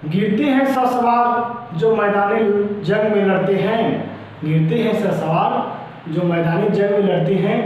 गिरते हैं ससवार जो मैदानी जंग में लड़ते हैं, गिरते हैं ससवार जो मैदानी जंग में लड़ते हैं,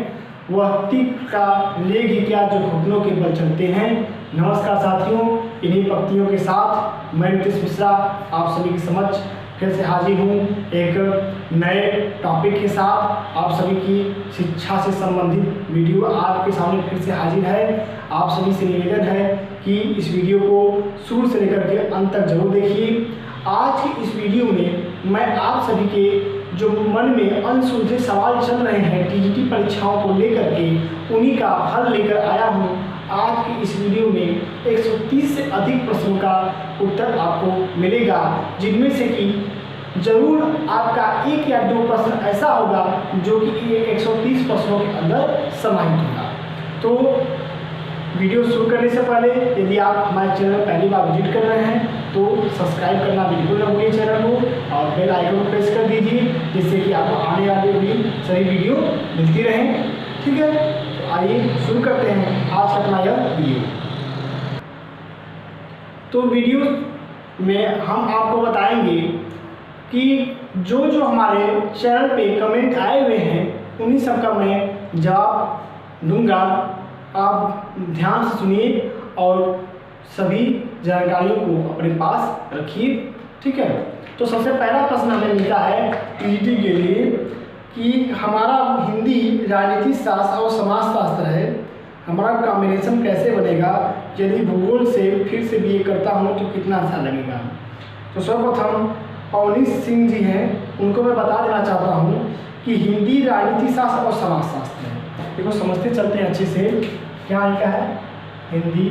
वह तीर का लेग ही क्या जो घुटनों के बल चलते हैं। नमस्कार साथियों, इन्हीं पंक्तियों के साथ मैं नीतीश मिश्रा आप सभी की समक्ष फिर से हाजिर हूँ एक नए टॉपिक के साथ। आप सभी की शिक्षा से संबंधित वीडियो आपके सामने फिर से हाजिर है। आप सभी से निवेदन है कि इस वीडियो को शुरू से लेकर के अंत तक जरूर देखिए। आज की इस वीडियो में मैं आप सभी के जो मन में अनसुलझे सवाल चल रहे हैं टीजीटी परीक्षाओं को लेकर के, उन्हीं का हल लेकर आया हूँ। आज की इस वीडियो में 130 से अधिक प्रश्नों का उत्तर आपको मिलेगा, जिनमें से कि जरूर आपका एक या दो प्रश्न ऐसा होगा जो कि ये 130 प्रश्नों के अंदर समाहित होगा। तो वीडियो शुरू करने से पहले यदि आप हमारे चैनल पहली बार विजिट कर रहे हैं तो सब्सक्राइब करना बिल्कुल न भूलिए चैनल को, और बेल आइकन को प्रेस कर दीजिए, जिससे कि आपको आने वाली हुई सभी वीडियो मिलती रहें। ठीक है, तो आइए शुरू करते हैं आज का अपना यह वीडियो। तो वीडियो में हम आपको बताएंगे कि जो हमारे चैनल पे कमेंट आए हुए हैं उन्हीं सब का मैं जवाब दूंगा। आप ध्यान से सुनिए और सभी जानकारियों को अपने पास रखिए। ठीक है, तो सबसे पहला प्रश्न हमें मिलता है टीजीटी के लिए कि हमारा हिंदी, राजनीति शास्त्र और समाज शास्त्र है, हमारा कॉम्बिनेशन कैसे बनेगा, यदि भूगोल से फिर से बीए करता हूँ तो कितना अच्छा लगेगा। तो सर्वप्रथम पवनीश सिंह जी हैं, उनको मैं बता देना चाहता हूँ कि हिंदी, राजनीति शास्त्र और समाज शास्त्र है। देखो समझते चलते हैं अच्छे से, क्या लिखा है, हिंदी,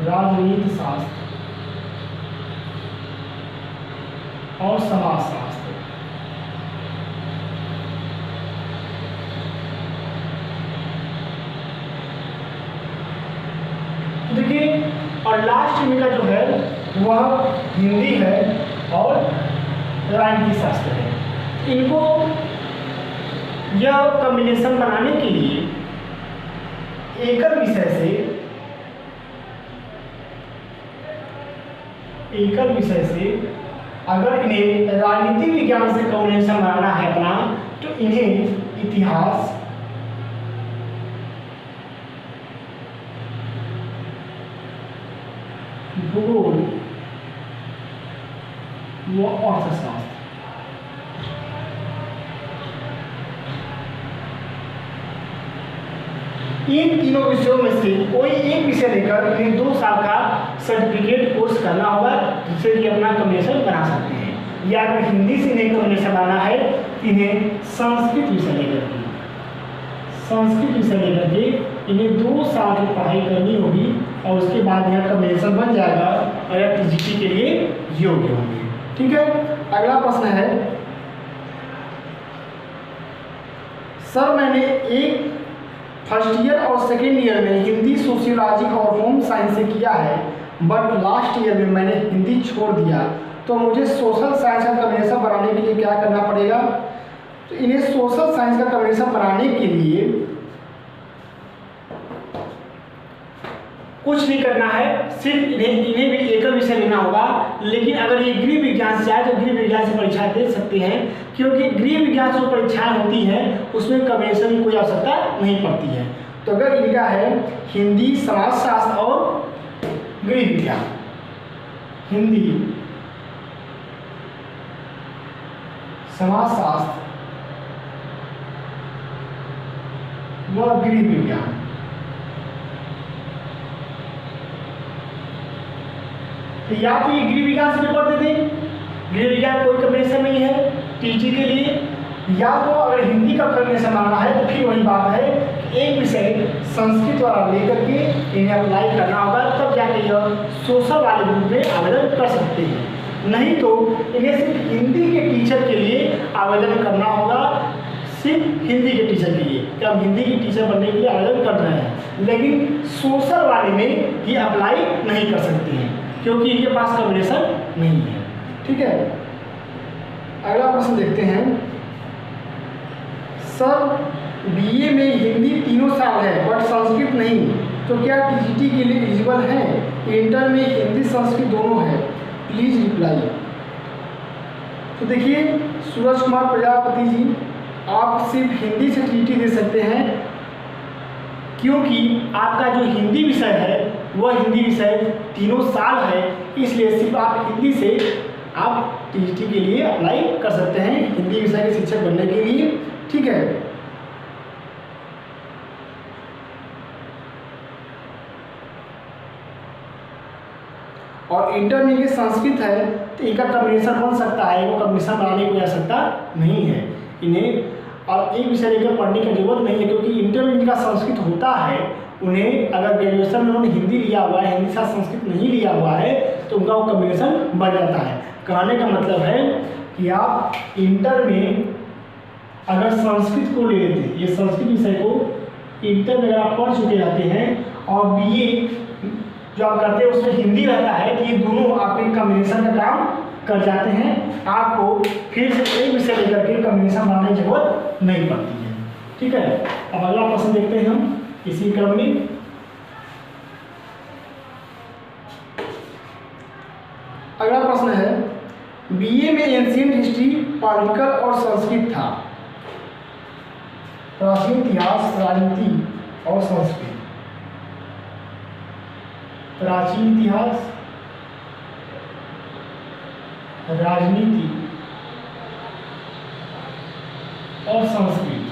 राजनीति शास्त्र और समाज शास्त्र। देखिए, और लास्ट में का जो है वह हिंदी है और राजनीति शास्त्र है। इनको यह कॉम्बिनेशन बनाने के लिए एकल विषय से अगर इन्हें राजनीति विज्ञान से कॉम्बिनेशन बनाना है अपना, तो इन्हें इतिहास, भूगोल व अर्थशास्त्र, इन तीनों विषयों में से कोई एक विषय लेकर इन्हें 2 साल का सर्टिफिकेट कोर्स करना होगा, जिससे कि अपना कॉम्बिनेशन बना सकते हैं। या अगर हिंदी से इन्हें कॉम्बिनेशन बनाना है तो इन्हें संस्कृत विषय लेकर के इन्हें 2 साल की पढ़ाई करनी होगी, और उसके बाद यह कॉम्बिनेशन बन जाएगा और यह टीजीटी के लिए योग्य होंगे। ठीक है, अगला प्रश्न है, सर मैंने एक फर्स्ट ईयर और सेकेंड ईयर में हिंदी, सोशियोलॉजी और होम साइंस से किया है, बट लास्ट ईयर में मैंने हिंदी छोड़ दिया, तो मुझे सोशल साइंस का कॉम्बिनेशन बनाने के लिए क्या करना पड़ेगा। तो इन्हें सोशल साइंस का कॉम्बिनेशन बनाने के लिए कुछ नहीं करना है, सिर्फ इन्हें भी एकल विषय लेना होगा। लेकिन अगर ये गृह विज्ञान से आए तो गृह विज्ञान से परीक्षाएं दे सकते हैं, क्योंकि गृह विज्ञान से जो परीक्षाएं होती हैं उसमें कॉम्बिनेशन की कोई आवश्यकता नहीं पड़ती है। तो अगर इनका है हिंदी, समाज शास्त्र और गृह विज्ञान, हिंदी, समाज शास्त्र व गृह विज्ञान, तो या तो ये गृह विज्ञान से पेपर दे दें, गृह विज्ञान कोई कॉम्बिनेशन नहीं है टीजी के लिए, या तो अगर हिंदी का कॉम्बिनेशन आना है तो फिर वही बात है कि एक विषय संस्कृत वाला लेकर के इन्हें अप्लाई करना होगा, तब जाके यह सोशल वाले ग्रुप में आवेदन कर सकते हैं। नहीं तो इन्हें सिर्फ हिंदी के टीचर के लिए आवेदन करना होगा, सिर्फ हिंदी के टीचर के लिए, कि हम हिंदी के टीचर बनने के लिए आवेदन कर रहे हैं, लेकिन सोशल वाले में ये अप्लाई नहीं कर सकते हैं क्योंकि इनके पास कॉम्बिनेशन नहीं है। ठीक है, अगला प्रश्न देखते हैं, सर बीए में हिंदी 3 साल है बट संस्कृत नहीं, तो क्या टीजीटी के लिए एलिजिबल एलिजिबल हैं? इंटर में हिंदी संस्कृत दोनों है, प्लीज रिप्लाई। तो देखिए सूरज कुमार प्रजापति जी, आप सिर्फ हिंदी से टीटी दे सकते हैं, क्योंकि आपका जो हिंदी विषय है वह हिंदी विषय 3 साल है, इसलिए सिर्फ आप हिंदी से आप टीटी के लिए अप्लाई कर सकते हैं, हिंदी विषय के शिक्षक बनने के लिए। ठीक है, और इंटरमीडिएट संस्कृत है तो इनका कम्बिनेशन बन सकता है, वो कम्बिनेशन बनाने की आवश्यकता नहीं है इन्हें, और एक विषय लेकर पढ़ने की जरूरत नहीं है, क्योंकि इंटरमीडिएट का संस्कृत होता है। उन्हें अगर ग्रेजुएशन में उन्होंने हिंदी लिया हुआ है, हिंदी साथ संस्कृत नहीं लिया हुआ है, तो उनका वो कम्बिनेशन बन जाता है। कहने का मतलब है कि आप इंटर में अगर संस्कृत को ले लेते हैं, ये संस्कृत विषय को इंटर में अगर आप पढ़ चुके रहते हैं और बीए जो आप करते हैं उसमें हिंदी रहता है, तो ये दोनों आपके कम्बिनेशन का काम कर जाते हैं, आपको फिर से एक विषय लेकर के कम्बिनेशन बनाने की जरूरत नहीं पड़ती है। ठीक है, अब अगला प्रश्न देखते हैं हम इसी क्रम में। अगला प्रश्न है, बीए में एंशिएंट हिस्ट्री, पॉलिटिकल और संस्कृत था, प्राचीन इतिहास, राजनीति और संस्कृत। प्राचीन इतिहास, राजनीति और संस्कृत,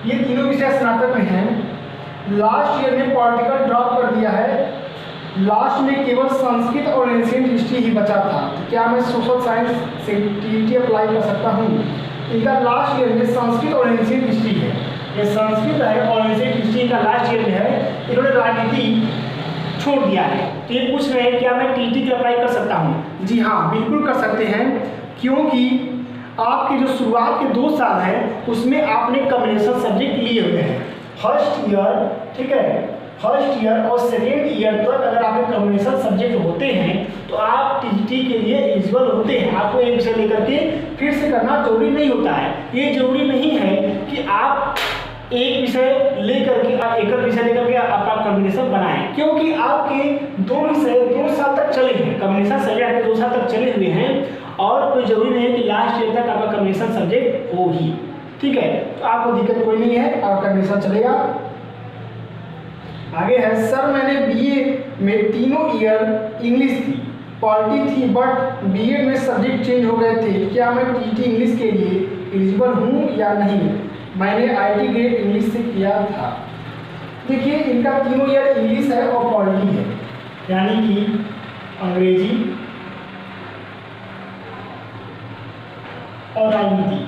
ये तीनों विषय स्नातक में हैं। लास्ट ईयर में पॉलिटिकल ड्रॉप कर दिया है, लास्ट में केवल संस्कृत और एंशिएंट हिस्ट्री ही बचा था। तो क्या मैं सोशल साइंस से टीटी अप्लाई कर सकता हूँ? इनका लास्ट ईयर में संस्कृत और एंशिएंट हिस्ट्री है, ये संस्कृत है और एंशिएंट हिस्ट्री का लास्ट ईयर में है, इन्होंने राजनीति छोड़ दिया है। तो ये पूछ रहे हैं क्या मैं टीटी के अप्लाई कर सकता हूँ? जी हाँ, बिल्कुल कर सकते हैं, क्योंकि आपके जो शुरुआत के 2 साल हैं उसमें आपने कम्बिनेशन सब्जेक्ट लिए हुए हैं। फर्स्ट ईयर, ठीक है, फर्स्ट ईयर और सेकेंड ईयर तक अगर आपके कम्बिनेशन सब्जेक्ट होते हैं तो आप टीटी के लिए एलिजिबल होते हैं। आपको एक विषय लेकर के फिर से करना जरूरी नहीं होता है। ये जरूरी नहीं है कि आप एक विषय लेकर के एक विषय लेकर के आपका कम्बिनेशन बनाएं, क्योंकि आपके 2 विषय 2 साल तक चले हैं, कम्बिनेशन सब्जेक्ट आपके 2 साल तक चले हुए हैं, और कोई जरूरी नहीं है कि लास्ट ईयर तक आपका कम्बिनेशन सब्जेक्ट हो ही। ठीक है, तो आपको दिक्कत कोई नहीं है, आपका कम्बिनेशन चलेगा। आगे है, सर मैंने बीए में तीनों ईयर इंग्लिश थी, पॉलिटी थी, बट बीएड में सब्जेक्ट चेंज हो गए थे, क्या मैं टीटी इंग्लिश के लिए एलिजिबल हूँ या नहीं? मैंने आईटी ग्रेड इंग्लिश से किया था। देखिए इनका तीनों ईयर इंग्लिश है और पॉलिटी है, यानी कि अंग्रेजी और राजनीति।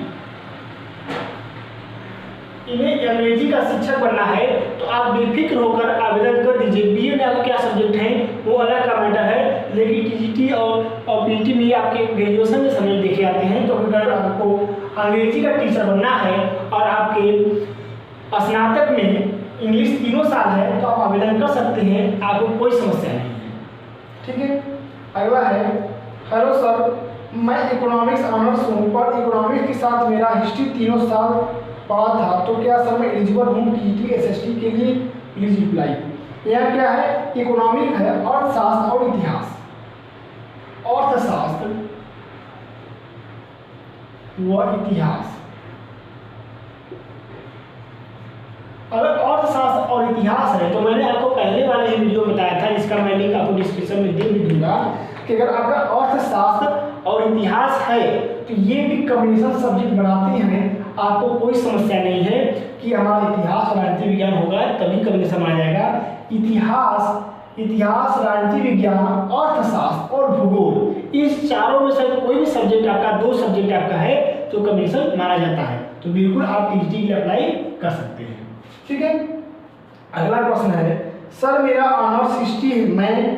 इन्हें अंग्रेजी का शिक्षक बनना है तो आप बेफिक्र होकर आवेदन कर दीजिए। बीए में आपके क्या सब्जेक्ट हैं वो अलग का मैटर है, लेकिन टीजीटी और पीटी में आपके ग्रेजुएशन के समय देखे आते हैं। तो अगर आपको अंग्रेजी का टीचर बनना है और आपके स्नातक में इंग्लिश 3 साल है तो आप आवेदन कर सकते हैं, आपको कोई समस्या नहीं है। ठीक है, अगला है, हेलो सर मैं इकोनॉमिक्स ऑनर्स हूँ, पर इकोनॉमिक्स के साथ मेरा हिस्ट्री 3 साल पढ़ा था, तो क्या सर मैं एलिजिबल हूँ टीटी एसएसटी के लिए? Please reply. यह क्या है? इकोनॉमिक है, अर्थशास्त्र और इतिहास। अर्थशास्त्र व इतिहास, अगर अर्थशास्त्र और इतिहास है तो मैंने आपको पहले वाले ही वीडियो में बताया था, इसका मैं लिंक आपको डिस्क्रिप्शन में दे भी दूंगा, कि अगर आपका अर्थशास्त्र और इतिहास है तो ये भी कम्बिनेशन सब्जेक्ट बनाते हैं, आपको कोई समस्या नहीं है कि हमारा इतिहास और राजनीति विज्ञान होगा तभी कम्बिनेशन आ जाएगा। इतिहास, राजनीति विज्ञान, अर्थशास्त्र और भूगोल, इस चारों में से कोई भी सब्जेक्ट आपका 2 सब्जेक्ट आपका है तो कम्बिनेशन माना जाता है, तो बिल्कुल आप टीटी के लिए अप्लाई कर सकते हैं। ठीक है, अगला प्रश्न है, सर मेरा ऑनर्स हिस्ट्री है मैं,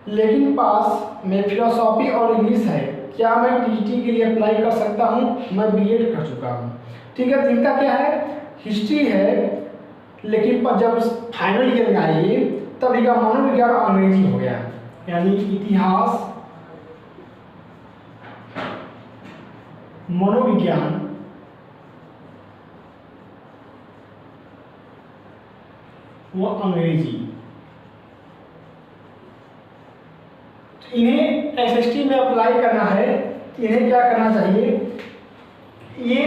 लेकिन पास में फिलोसॉफी और इंग्लिश है, क्या मैं टीटी के लिए अप्लाई कर सकता हूँ? मैं बीएड कर चुका हूँ। ठीक है, इनका क्या है? हिस्ट्री है, लेकिन पर जब फाइनल ईयर में आइए तब इनका मनोविज्ञान और अंग्रेजी हो गया, यानी इतिहास, मनोविज्ञान वो अंग्रेजी। तो इन्हें एसएसटी में अप्लाई करना है, इन्हें क्या करना चाहिए, ये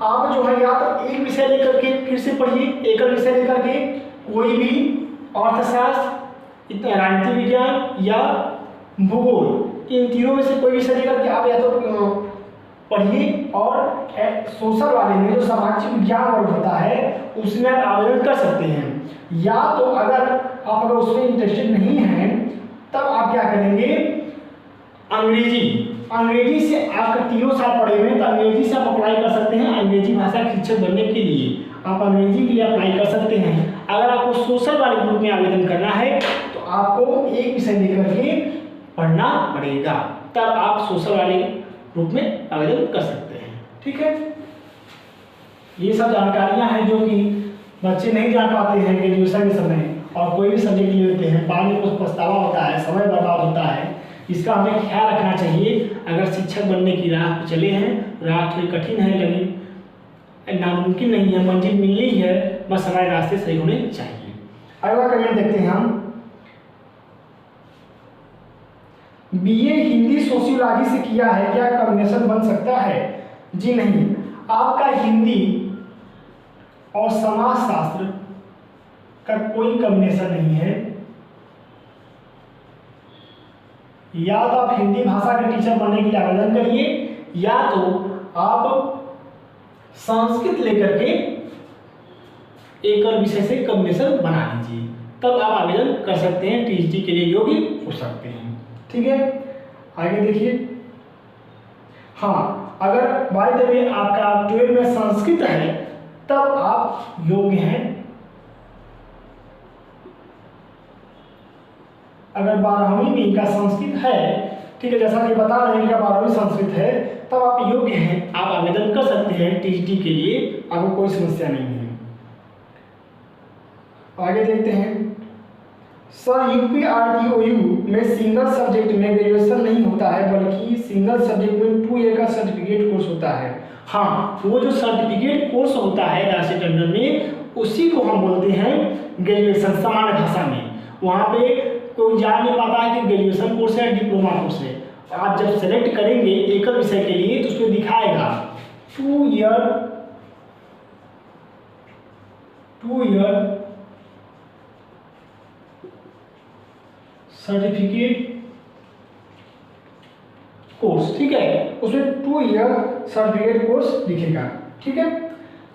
आप जो है या तो एक विषय लेकर के फिर से पढ़िए, एकल विषय लेकर के, कोई भी अर्थशास्त्र, राजनीति विज्ञान या भूगोल, इन तीनों में से कोई विषय लेकर के आप या तो पढ़िए, और सोशल वाले में जो सामाजिक विज्ञान वर्ग होता है उसमें आप आवेदन कर सकते हैं। या तो अगर उसमें इंटरेस्टेड नहीं हैं तब आप क्या करेंगे, अंग्रेजी से आपका तीनों साल पढ़े हुए हैं तो अंग्रेजी से आप अप्लाई कर सकते हैं। अंग्रेजी भाषा के शिक्षक बनने के लिए आप अंग्रेजी के लिए अप्लाई कर सकते हैं। अगर आपको सोशल वाले ग्रुप में आवेदन करना है तो आपको एक विषय लेकर के पढ़ना पड़ेगा, तब आप सोशल वाले ग्रुप में आवेदन कर सकते हैं। ठीक है, ये सब जानकारियां हैं जो कि बच्चे नहीं जान पाते हैं ग्रेजुएशन के समय, और कोई भी सब्जेक्ट ले लेते हैं, बाद में कुछ पछतावा होता है, समय बर्बाद होता है। इसका हमें ख्याल रखना चाहिए। अगर शिक्षक बनने की राह पर चले हैं, राह थोड़ी कठिन है लेकिन नामुमकिन नहीं है, मंजिल मिलनी है, बस हमारे रास्ते सही होने चाहिए। अगला कमेंट देखते हैं हम, बीए हिंदी सोशियोलॉजी से किया है, क्या कॉम्बिनेशन बन सकता है? जी नहीं, आपका हिंदी और समाजशास्त्र का कोई कॉम्बिनेशन नहीं है। या तो आप हिंदी भाषा के टीचर बनने के लिए आवेदन करिए, या तो आप संस्कृत लेकर के एक और विषय से कॉम्बिनेशन बना लीजिए, तब आप आवेदन कर सकते हैं, टीजीटी के लिए योग्य हो सकते हैं। ठीक है, आगे देखिए। हाँ, अगर बाय द वे आपका 12 में संस्कृत है तब आप योग्य हैं। अगर 12वीं में इनका संस्कृत है, ठीक है, जैसा कि बता रहे हैं इनका 12वीं संस्कृत है, तब आप योग्य हैं, आप आवेदन कर सकते हैं टीजीटी के लिए, आपको कोई समस्या नहीं है। आगे देखते हैं, सर यूपीआरटीओयू में सिंगल सब्जेक्ट में ग्रेजुएशन नहीं होता है बल्कि सिंगल सब्जेक्ट में 2 ईयर का सर्टिफिकेट कोर्स होता है। हाँ, वो जो सर्टिफिकेट कोर्स होता है राष्ट्रीय टंडन में, उसी को हम बोलते हैं ग्रेजुएशन। सामान्य भाषा में वहाँ पे कोई जान नहीं पाता है कि ग्रेजुएशन कोर्स है, डिप्लोमा कोर्स है। आप जब सेलेक्ट करेंगे एकल विषय के लिए तो उसमें दिखाएगा 2 ईयर सर्टिफिकेट कोर्स, ठीक है, उसमें 2 ईयर सर्टिफिकेट कोर्स दिखेगा। ठीक है,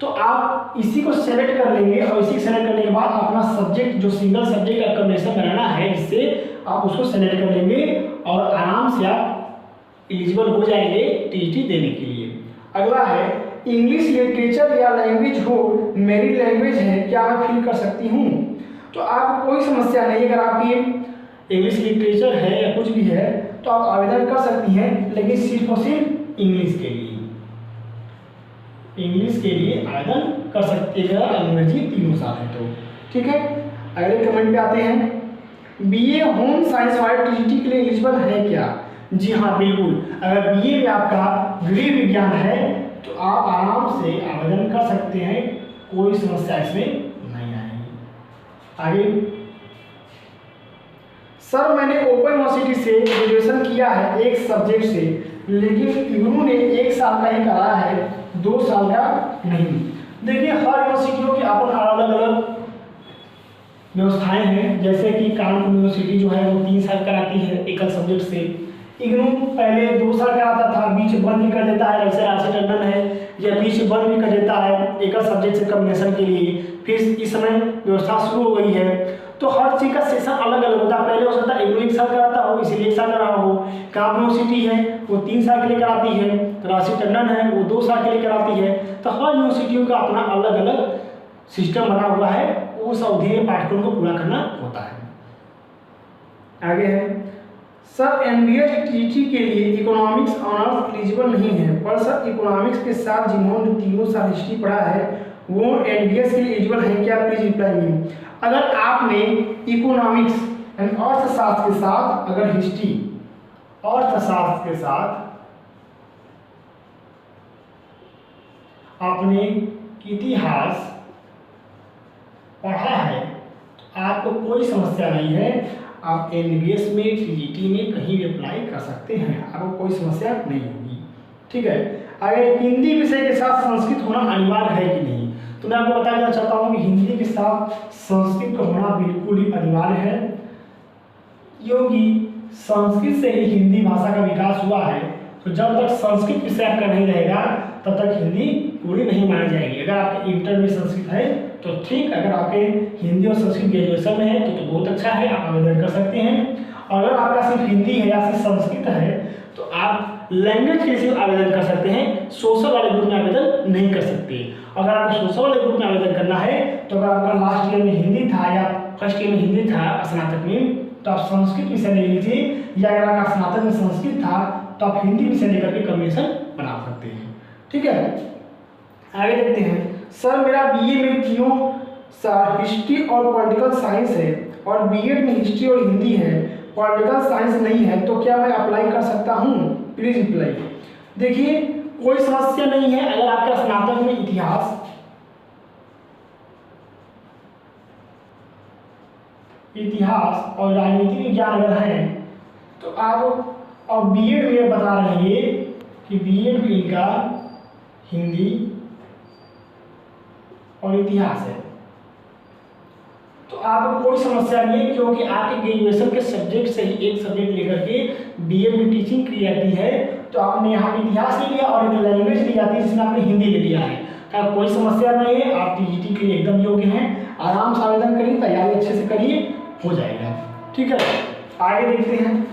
तो आप इसी को सेलेक्ट कर लेंगे, और इसी को सेलेक्ट करने के बाद अपना सब्जेक्ट जो सिंगल सब्जेक्ट का कॉम्बिनेशन बनाना है, जिससे आप उसको सेलेक्ट कर लेंगे और आराम से आप एलिजिबल हो जाएंगे टीजीटी देने के लिए। अगला है, इंग्लिश लिटरेचर या लैंग्वेज हो मेरी लैंग्वेज है, क्या मैं फिल कर सकती हूँ? तो आपको कोई समस्या नहीं, अगर आपकी इंग्लिश लिटरेचर है या कुछ भी है तो आप आवेदन कर सकती हैं, लेकिन सिर्फ और सिर्फ इंग्लिश के लिए, इंग्लिश के लिए आवेदन कर सकते हैं, अंग्रेजी तीनों साल है तो। ठीक है, अगले कमेंट पे आते हैं, बीए होम साइंस वाले टीजीटी के लिए एलिजिबल है क्या? जी हाँ, बिल्कुल। अगर बीए में आपका गृह विज्ञान है तो आप आराम से आवेदन कर सकते हैं, कोई समस्या इसमें नहीं आएगी। आगे, सर मैंने ओपन यूनिवर्सिटी से ग्रेजुएशन किया है एक सब्जेक्ट से, लेकिन इग्नू ने 1 साल का ही करा है, 2 साल का नहीं। देखिए, हर यूनिवर्सिटियों की अपन अलग अलग व्यवस्थाएं हैं। जैसे कि कानपुर यूनिवर्सिटी जो है वो 3 साल कराती है एकल सब्जेक्ट से, इग्नू पहले 2 साल कराता था, बीच बंद भी कर देता है, जैसे राष्ट्रीय टंडन है, या बीच बंद भी कर देता है एकल सब्जेक्ट से कॉम्बिनेशन के लिए। फिर इस समय व्यवस्था शुरू हो गई है, तो हर चीज़ का सेशन अलग अलग होता है। पहले हो सकता है इग्नू 1 साल कराता हो, इसीलिए 1 साल करा हो। कानपुर यूनिवर्सिटी है वो 3 साल के लिए कराती है, राष्ट्रीय टंडन है वो 2 साल के लिए कराती है। तो हर यूनिवर्सिटियों का अपना अलग अलग सिस्टम बना हुआ है, उस अवधि में पाठ्यक्रम को पूरा करना होता है। आगे है, सर एमबीए टीजीटी के लिए इकोनॉमिक्स ऑनर्स एलिजिबल नहीं है, पर सर इकोनॉमिक्स के साथ जिन्होंने 3 साल हिस्ट्री पढ़ा है वो एमबीएस के लिए एलिजिबल है क्या? Please reply me. अगर आपने इकोनॉमिक्स एंड अर्थशास्त्र के साथ, अगर हिस्ट्री अर्थशास्त्र के साथ आपने इतिहास पढ़ा है आपको कोई समस्या नहीं है, आप एनबीएस में, टीजीटी में कहीं भी अप्लाई कर सकते हैं, आपको कोई समस्या नहीं होगी। ठीक है, अगर हिंदी विषय के साथ संस्कृत होना अनिवार्य है कि नहीं, तो मैं आपको बता देना चाहता हूँ कि हिंदी के साथ संस्कृत का होना बिल्कुल ही अनिवार्य है, क्योंकि संस्कृत से ही हिंदी भाषा का विकास हुआ है। तो जब तक संस्कृत विषय आपका नहीं रहेगा तब तक हिंदी पूरी नहीं मानी जाएगी। अगर आपके इंटर में संस्कृत है तो ठीक, अगर आपके हिंदी और संस्कृत ग्रेजुएशन में है तो बहुत अच्छा है, आप आवेदन कर सकते हैं। और अगर आपका सिर्फ हिंदी है या सिर्फ संस्कृत है तो आप लैंग्वेज के लिए आवेदन कर सकते हैं, सोशल वाले ग्रुप में आवेदन नहीं कर सकते। अगर आपको सोशल वाले ग्रुप में आवेदन करना है तो अगर आपका लास्ट ईयर में हिंदी था या फर्स्ट ईयर में हिंदी था स्नातक में, तो आप संस्कृत विषय ले लीजिए, या अगर आपका स्नातक में संस्कृत था तो आप हिंदी विषय लेकर के कॉम्बिनेशन बना सकते हैं। ठीक है, आगे देखते हैं। सर मेरा बीए में क्यों हिस्ट्री और पॉलिटिकल साइंस है और बीएड में हिस्ट्री और हिंदी है, पॉलिटिकल साइंस नहीं है, तो क्या मैं अप्लाई कर सकता हूँ? Please reply. देखिए कोई समस्या नहीं है, अगर आपका स्नातक में इतिहास और राजनीति विज्ञान अगर है तो आप, और बीएड में बता रहे हैं कि बीएड में इनका हिंदी और इतिहास है, तो आपको कोई समस्या नहीं है, क्योंकि आपके ग्रेजुएशन के सब्जेक्ट से ही एक सब्जेक्ट लेकर के बीएड में टीचिंग की जाती है। तो आपने यहाँ इतिहास ले लिया और एक लैंग्वेज ली जाती है जिसमें आपने हिंदी ले लिया है, तो कोई समस्या नहीं है, आप टीजीटी के लिए एकदम योग्य हैं। आराम से आवेदन करिए, तैयारी अच्छे से करिए, हो जाएगा। ठीक है, आगे देखते हैं।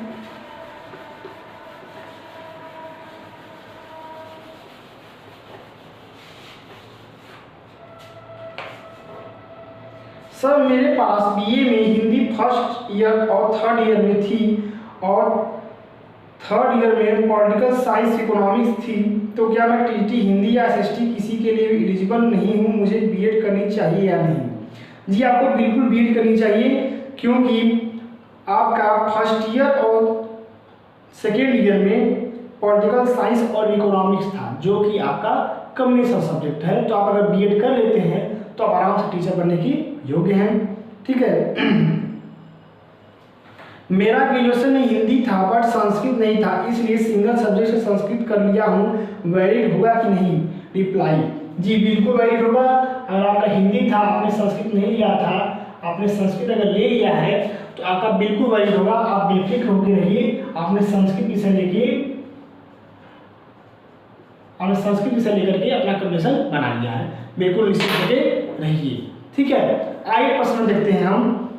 सर मेरे पास बीए में हिंदी फर्स्ट ईयर और थर्ड ईयर में थी और थर्ड ईयर में पॉलिटिकल साइंस इकोनॉमिक्स थी, तो क्या मैं टीटी हिंदी या एसएसटी किसी के लिए एलिजिबल नहीं हूँ? मुझे बीएड करनी चाहिए या नहीं? जी आपको बिल्कुल बीएड करनी चाहिए, क्योंकि आपका फर्स्ट ईयर और सेकेंड ईयर में पॉलिटिकल साइंस और इकोनॉमिक्स था, जो कि आपका कम्युनिकेशन सब्जेक्ट है। तो आप अगर बीएड कर लेते हैं तो आप आराम से टीचर बनने की योग्य हैं। ठीक है, मेरा ग्रेजुएशन में हिंदी था बट संस्कृत नहीं था, इसलिए सिंगल सब्जेक्ट से संस्कृत कर लिया हूँ, वैलिड होगा कि नहीं? रिप्लाई। जी बिल्कुल वैलिड होगा। अगर आपका हिंदी था, आपने संस्कृत नहीं लिया था, आपने संस्कृत अगर ले लिया है तो आपका बिल्कुल वैलिड होगा। आप बेफिक्र होकर रहिए, आपने संस्कृत विषय लेकर के अपना कॉम्बिनेशन बना लिया है, बिल्कुल निश्चित होकर रहिए। ठीक है, आगे प्रश्न देखते हैं हम।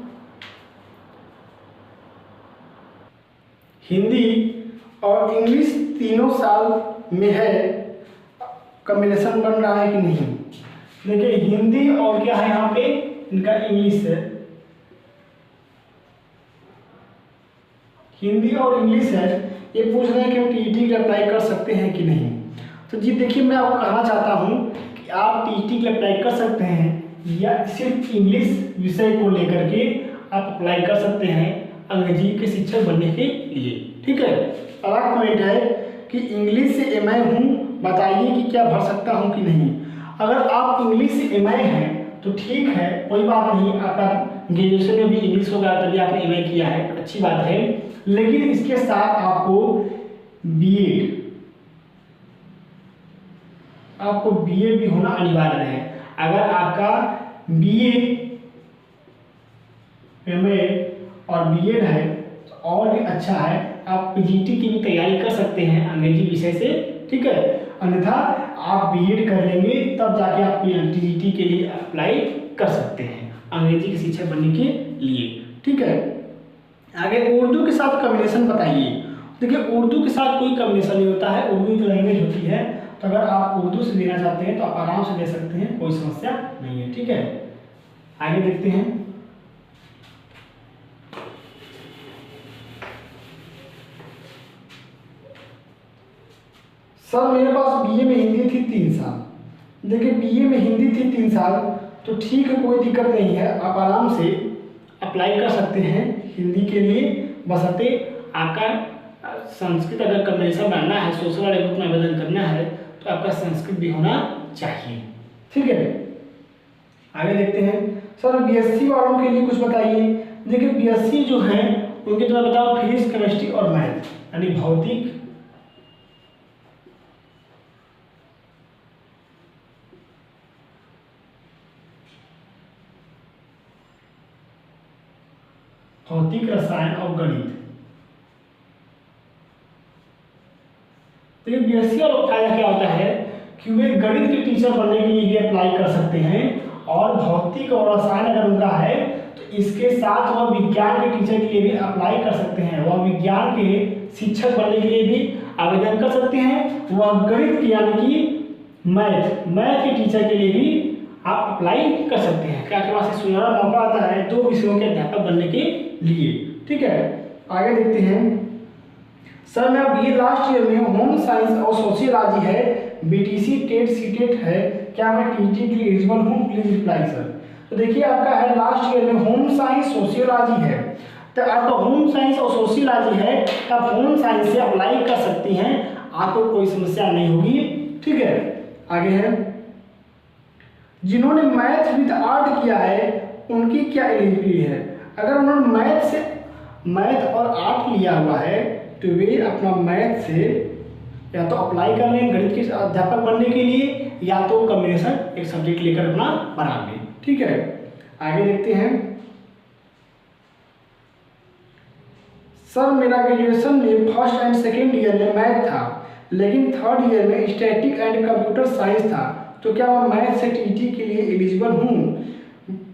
हिंदी और इंग्लिश तीनों साल में है, कॉम्बिनेशन बन रहा है कि नहीं? देखिए हिंदी और क्या है यहाँ पे, इनका इंग्लिश है, हिंदी और इंग्लिश है। ये पूछ रहे हैं कि हम टीईटी के लिए अप्लाई कर सकते हैं कि नहीं। तो जी देखिए मैं आपको कहना चाहता हूँ कि आप टीईटी के लिए अप्लाई कर सकते हैं, या सिर्फ इंग्लिश विषय को लेकर के आप अप्लाई कर सकते हैं अंग्रेजी के शिक्षक बनने के लिए। ठीक है, अगला पॉइंट है कि इंग्लिश से एमए हूँ, बताइए कि क्या भर सकता हूँ कि नहीं। अगर आप इंग्लिश से एमए हैं तो ठीक है, कोई बात नहीं, आपका ग्रेजुएशन में भी इंग्लिश होगा तभी आपने एमए किया है, अच्छी बात है। लेकिन इसके साथ आपको बीए भी होना अनिवार्य है। अगर आपका बीए, एमए और बीएड है तो और भी अच्छा है, आप पीजीटी की भी तैयारी कर सकते हैं अंग्रेजी विषय से। ठीक है, अन्यथा आप बीएड कर लेंगे तब जाके आप टीजीटी के लिए अप्लाई कर सकते हैं अंग्रेजी के शिक्षक बनने के लिए। ठीक है, आगे उर्दू के साथ कॉम्बिनेशन बताइए। देखिए उर्दू के साथ कोई कॉम्बिनेशन नहीं होता है, उर्दू एक लैंग्वेज होती है, तो अगर आप उर्दू से देना चाहते हैं तो आप आराम से दे सकते हैं, कोई समस्या नहीं है। ठीक है, आगे देखते हैं। सर मेरे पास बीए में हिंदी थी 3 साल। देखिए बीए में हिंदी थी 3 साल तो ठीक है, कोई दिक्कत नहीं है, आप आराम से अप्लाई कर सकते हैं हिंदी के लिए, बशर्ते आपका संस्कृत अगर कॉम्बिनेशन बनना है, सोशल वाले ग्रुप में आवेदन करना है तो आपका संस्कृत भी होना चाहिए। ठीक है, आगे देखते हैं। सर बीएससी वालों के लिए कुछ बताइए। देखिए बीएससी जो है उनके तो मैं बताऊँ फिजिक्स केमिस्ट्री और मैथ यानी भौतिक रसायन और गणित। तो ये बीएससी वालों का फायदा क्या होता है कि वे गणित के टीचर बनने के लिए भी अप्लाई कर सकते हैं और भौतिक और रसायन अगर उनका है तो इसके साथ वह विज्ञान के टीचर के लिए भी अप्लाई कर सकते हैं। वह विज्ञान के शिक्षक बनने के लिए भी आवेदन कर सकते हैं। वह गणित की यानी कि मैथ के टीचर के लिए भी आप अप्लाई कर सकते हैं। क्या आपके पास सुनहरा मौका आता है 2 विषयों के अध्यापक बनने के लिए। ठीक है, आगे देखते हैं। सर मैं अब ये लास्ट ईयर में होम साइंस और सोशियोलॉजी है, बीटीसी टेट सीटेट है, क्या मैं टीटी के लिए एलिजिबल हूँ? Please reply sir. तो देखिए आपका है लास्ट ईयर में होम साइंस सोशियोलॉजी है, तो आपका होम साइंस और सोशियोलॉजी है तो आप होम साइंस से अप्लाई कर सकती हैं, आपको कोई समस्या नहीं होगी। ठीक है, आगे है जिन्होंने मैथ विद आर्ट किया है उनकी क्या एलिजिबिलिटी है? अगर उन्होंने मैथ और आर्ट लिया हुआ है तो वे अपना मैथ से या तो अप्लाई कर लें गणित के अध्यापक बनने के लिए या तो कॉम्बिनेशन एक सब्जेक्ट लेकर अपना बना लें। ठीक है, आगे देखते हैं। सर मेरा ग्रेजुएशन में फर्स्ट एंड सेकेंड ईयर में मैथ था लेकिन थर्ड ईयर में स्टैटिक एंड कंप्यूटर साइंस था, तो क्या मैं मैथ से टीटी के लिए एलिजिबल हूँ?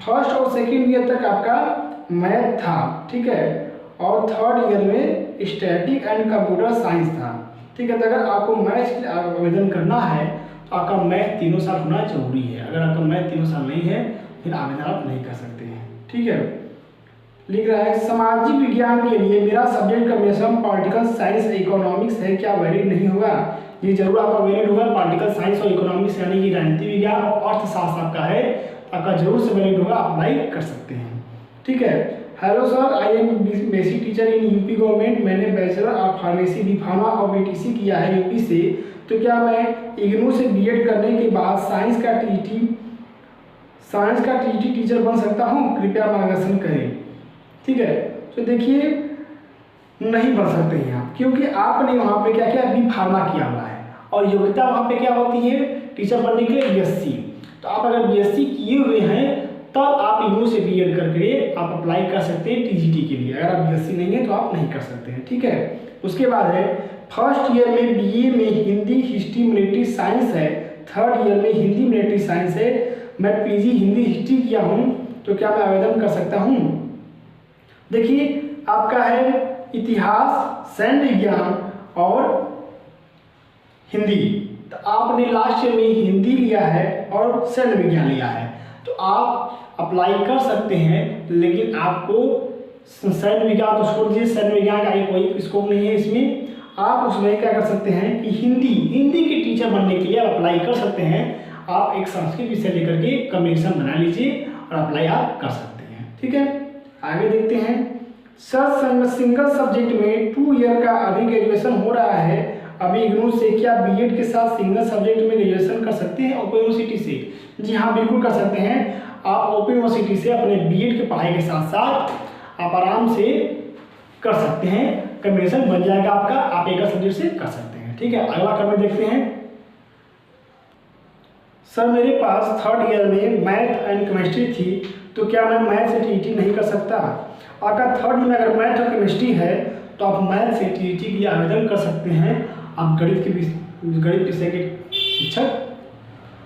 फर्स्ट और सेकेंड ईयर तक आपका मैथ था, ठीक है, और थर्ड ईयर में स्टैटिक एंड कंप्यूटर साइंस था। ठीक है, तो अगर आपको मैथ के लिए आवेदन करना है तो आपका मैथ 3 साल होना जरूरी है। अगर आपका मैथ 3 साल नहीं है फिर आवेदन आप नहीं कर सकते हैं। ठीक है, लिख रहा है सामाजिक विज्ञान के लिए मेरा subject combination political science economics है, क्या वैलिड नहीं होगा? ये जरूर आपका वैलिड होगा। पॉलिटिकल साइंस और इकोनॉमिक्स यानी कि राजनीति विज्ञान और अर्थशास्त्र आपका है, आपका जरूर से वैलिड होगा, आप अप्लाई कर सकते हैं। ठीक है, hello sir, I am basic teacher in UP government. मैंने bachelor of pharmacy B pharma और बीटीसी किया है यूपी से, तो क्या मैं इग्नू से बीएड करने के बाद साइंस का टीटी टीचर बन सकता हूँ? कृपया मार्गदर्शन करें। ठीक है, तो देखिए नहीं बन सकते हैं आप, क्योंकि आपने वहाँ पे क्या किया, बी फार्मा किया हुआ है और योग्यता वहाँ पे क्या होती है टीचर बनने के लिए बीएससी। तो आप अगर बीएससी किए हुए हैं तब आप इग्नू से बीएड करके आप अप्लाई कर सकते हैं टीजीटी के लिए। अगर आप बीएससी नहीं है तो आप नहीं कर सकते हैं। ठीक है, उसके बाद है फर्स्ट ईयर में बीए में हिंदी हिस्ट्री मिलिट्री साइंस है, थर्ड ईयर में हिंदी मिलिट्री साइंस है, मैं पीजी हिंदी हिस्ट्री किया हूँ, तो क्या मैं आवेदन कर सकता हूँ? देखिए आपका है इतिहास, सैन्य विज्ञान और हिंदी, तो आपने लास्ट ईयर में हिंदी लिया है और सैन्य विज्ञान लिया है, तो आप अप्लाई कर सकते हैं। लेकिन आपको सैन्य विज्ञान तो छोड़ दीजिए, सैन्य विज्ञान का कोई स्कोप नहीं है इसमें। आप उसमें क्या कर सकते हैं कि हिंदी के टीचर बनने के लिए आप अप्लाई कर सकते हैं। आप एक संस्कृत विषय लेकर के कॉम्बिनेशन बना लीजिए और अप्लाई आप कर सकते हैं। ठीक है, आगे देखते हैं। सर सिंगल सब्जेक्ट में 2 ईयर का अभी ग्रेजुएशन हो रहा है, अभी इग्नू से, क्या बीएड के साथ सिंगल सब्जेक्ट में ग्रेजुएशन कर सकते हैं ओपन यूनिवर्सिटी से? जी हाँ, बिल्कुल कर सकते हैं। आप ओपन यूनिवर्सिटी से अपने बीएड की पढ़ाई के साथ साथ आप आराम से कर सकते हैं, कॉम्बिनेशन बन जाएगा आपका, आप एक सब्जेक्ट से कर सकते हैं। ठीक है, अगला कमेंट देखते हैं। सर मेरे पास थर्ड ईयर में मैथ एंड केमिस्ट्री थी, तो क्या मैं मैथ से टीटी नहीं कर सकता? अगर थर्ड ईयर में अगर मैथ और केमिस्ट्री है तो आप मैथ से टीटी के लिए आवेदन कर सकते हैं। आप गणित विषय के शिक्षक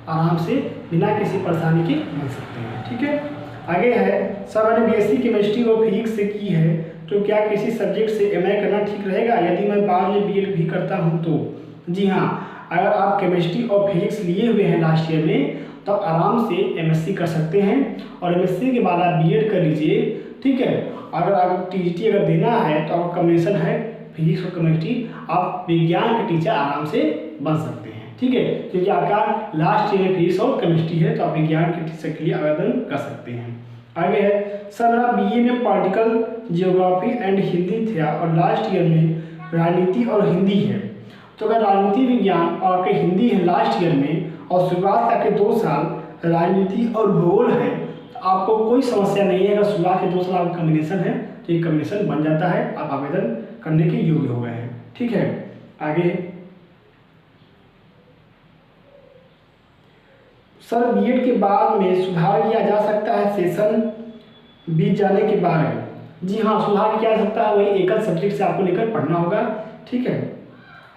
आराम से बिना किसी परेशानी के बन सकते हैं। ठीक है, आगे है। सर मैंने बीएससी केमिस्ट्री और फिजिक्स से की है, तो क्या किसी सब्जेक्ट से एमए करना ठीक रहेगा यदि मैं बाद में बीएड भी करता हूँ तो? जी हाँ, अगर आप केमिस्ट्री और फिजिक्स लिए हुए हैं लास्ट ईयर में तो आप आराम से एमएससी कर सकते हैं और एमएससी के बाद आप बीएड कर लीजिए। ठीक है, अगर आप टीजीटी अगर देना है तो आपका कॉम्बिनेशन है फिजिक्स और केमिस्ट्री, आप विज्ञान के टीचर आराम से बन सकते हैं। ठीक है, क्योंकि आपका लास्ट ईयर में फिजिक्स और केमिस्ट्री है तो आप विज्ञान के टीचर के लिए आवेदन कर सकते हैं। आगे है। सर मेरा बीए में पॉलिटिकल जियोग्राफी एंड हिंदी था और लास्ट ईयर में राजनीति और हिंदी है, तो अगर राजनीति विज्ञान और आपके हिंदी है लास्ट ईयर में और शुरुआत तक के 2 साल राजनीति और भूगोल है, आपको कोई समस्या नहीं है। अगर शुरुआत के 2 साल का कॉम्बिनेशन है तो ये कॉम्बिनेशन बन जाता है, आप आवेदन करने के योग्य हो गए हैं। ठीक है, आगे सर बीएड के बाद में सुधार किया जा सकता है सेशन बीत जाने के बाद में? जी हाँ, सुधार किया जा सकता है, वही एकल सब्जेक्ट से आपको लेकर पढ़ना होगा। ठीक है,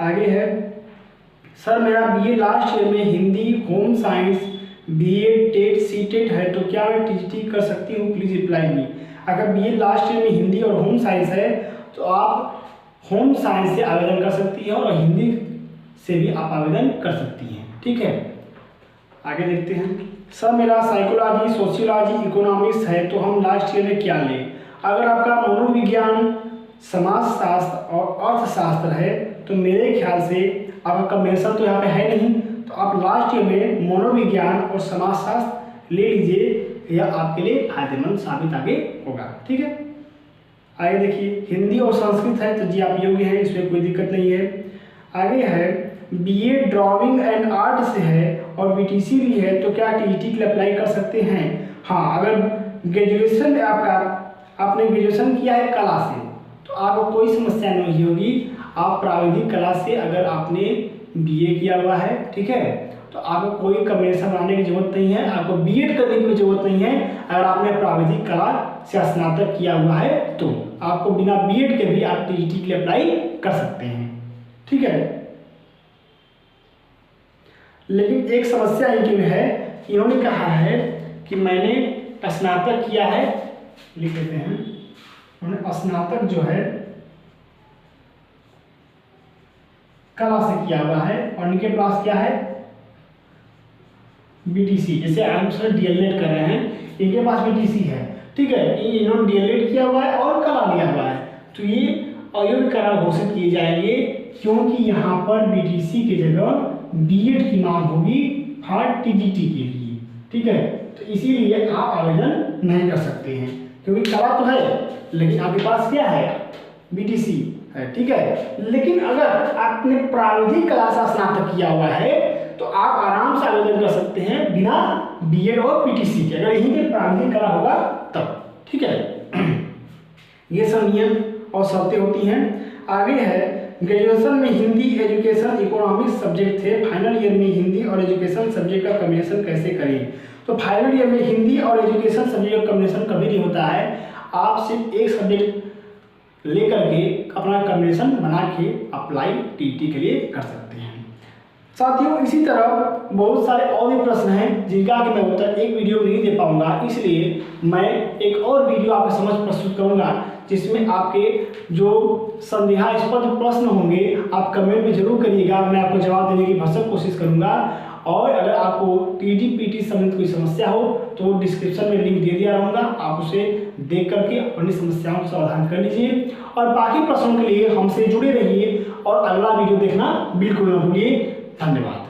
आगे है सर मेरा बीए लास्ट ईयर में Hindi, home science, BEd, TET, CTET है तो क्या मैं टीजीटी कर सकती हूँ? Please reply me. अगर बीए लास्ट ईयर में हिंदी और होम साइंस है तो आप होम साइंस से आवेदन कर सकती हैं और हिंदी से भी आप आवेदन कर सकती हैं। ठीक है, आगे देखते हैं सर मेरा साइकोलॉजी, सोशियोलॉजी, इकोनॉमिक्स है तो हम लास्ट ईयर में क्या लें? अगर आपका मनोविज्ञान, समाजशास्त्र और अर्थशास्त्र है तो मेरे ख्याल से आपका कॉम्बिनेशन तो यहाँ पे है नहीं, तो आप लास्ट ईयर में मनोविज्ञान और समाजशास्त्र ले लीजिए, यह आपके लिए फायदेमंद साबित आगे होगा। ठीक है, आगे देखिए हिंदी और संस्कृत है तो जी आप योग्य हैं, इसमें कोई दिक्कत नहीं है। आगे है बीए ड्राइंग एंड आर्ट से है और बीटीसी भी है तो क्या टीजीटी के लिए अप्लाई कर सकते हैं? हाँ, अगर ग्रेजुएशन आपने ग्रेजुएशन किया है कला से तो आपको कोई समस्या नहीं होगी। आप प्राविधिक कला से अगर आपने बीए किया हुआ है, ठीक है, तो आपको कोई कॉम्बिनेशन बनाने की जरूरत नहीं है, आपको बीएड करने की जरूरत नहीं है। अगर आपने प्राविधिक कला से स्नातक किया हुआ है तो आपको बिना बीएड के भी आप टीजीटी के लिए अप्लाई कर सकते हैं। ठीक है, लेकिन एक समस्या इनके में है, इन्होंने कहा है कि मैंने स्नातक किया है, लिख लेते हैं, उन्होंने स्नातक जो है कला से किया हुआ है और इनके पास क्या है बीटीसी, जैसे हम सर डीएलएड कर रहे हैं, इनके पास बीटीसी है। ठीक है, इन्होंने डीएलएड किया हुआ है और कला लिया हुआ है तो ये अयोग्य करार घोषित किए जाएंगे, क्योंकि यहाँ पर बीटीसी की जगह बीएड की मांग होगी फॉर टीजीटी के लिए। ठीक है, तो इसीलिए आप आवेदन नहीं कर सकते हैं, क्योंकि कला तो है लेकिन आपके पास क्या है बीटीसी है। ठीक है, लेकिन अगर आपने प्राविधिक कला से स्नातक किया हुआ है तो आप आराम से आवेदन कर सकते हैं बिना बीएड और पीटीसी के, अगर यहीं पे प्राविधिक कला होगा तब। ठीक है, ये सब नियम और शर्तें होती हैं। आगे है ग्रेजुएशन में हिंदी, एजुकेशन, इकोनॉमिक्स सब्जेक्ट थे, फाइनल ईयर में हिंदी और एजुकेशन सब्जेक्ट का कॉम्बिनेशन कैसे करें? तो फाइनल ईयर में हिंदी और एजुकेशन सब्जेक्ट का कॉम्बिनेशन कभी नहीं होता है, आप सिर्फ एक सब्जेक्ट लेकर के अपना कॉम्बिनेशन बना के अप्लाई टीटी के लिए कर सकते हैं। साथियों, इसी तरह बहुत सारे और भी प्रश्न हैं जिनका कि मैं उत्तर एक वीडियो में नहीं दे पाऊंगा, इसलिए मैं एक और वीडियो आपके समझ प्रस्तुत करूंगा जिसमें आपके जो संदेहास्पद प्रश्न होंगे आप कमेंट में जरूर करिएगा, मैं आपको जवाब देने की भरसक कोशिश करूंगा। और अगर आपको टीडी पीटी संबंधित कोई समस्या हो तो डिस्क्रिप्शन में लिंक दे दिया रहूँगा, आप उसे देख करके अपनी समस्याओं का समाधान कर लीजिए। और बाकी प्रश्नों के लिए हमसे जुड़े रहिए और अगला वीडियो देखना बिल्कुल न भूलिए। धन्यवाद।